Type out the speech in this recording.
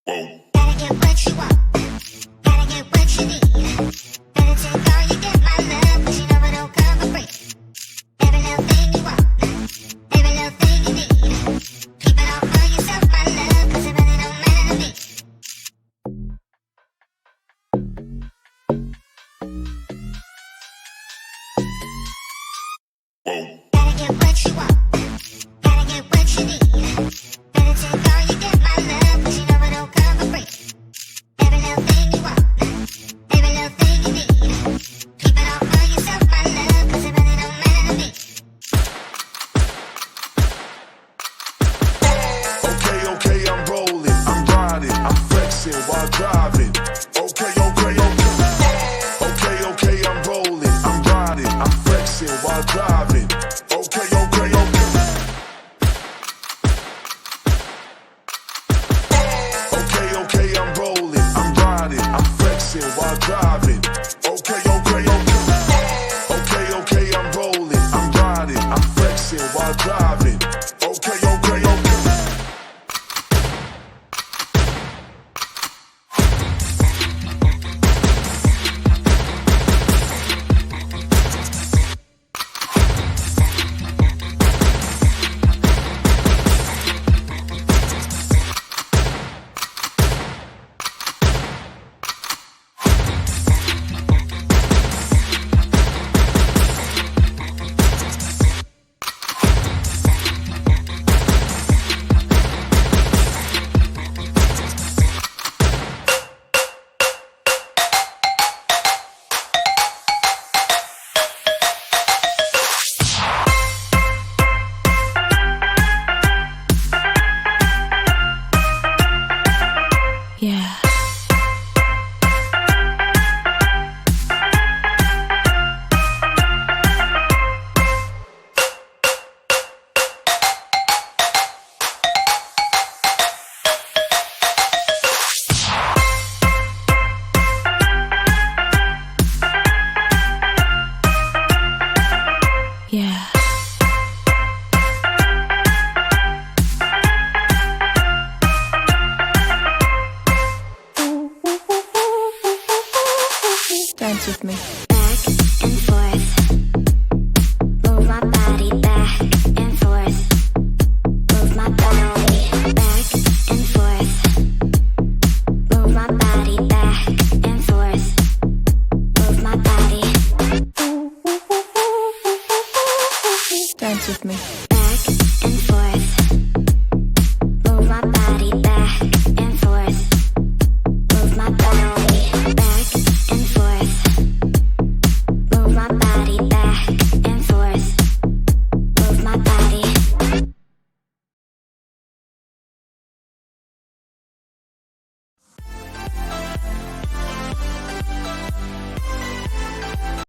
Whoa. Gotta get what you want, gotta get what you need. Better take all you get, my love, 'cause you know it don't come for free. Every little thing you want, every little thing you need. Keep it all for yourself, my love, 'cause it really don't matter to me. Whoa. Gotta get what you want, gotta get what you need. Better take all you get, my love, 'cause you know it don't come for free. Every little thing you want, every little thing you need. Keep it all for yourself, my love, 'cause it really don't matter to me. Okay, I'm rolling, I'm riding, I'm flexing while driving. Okay, I'm rolling, I'm riding, I'm flexing while driving. Okay. Okay, I'm rolling, I'm riding, I'm flexing while driving. Okay, I'm rolling, I'm riding, I'm flexing while driving. Okay. Yeah. Yeah. Dance with me. Back and forth, move my body back and forth, move my body back and forth, move my body back and forth, move my body. Dance with me. Back and forth.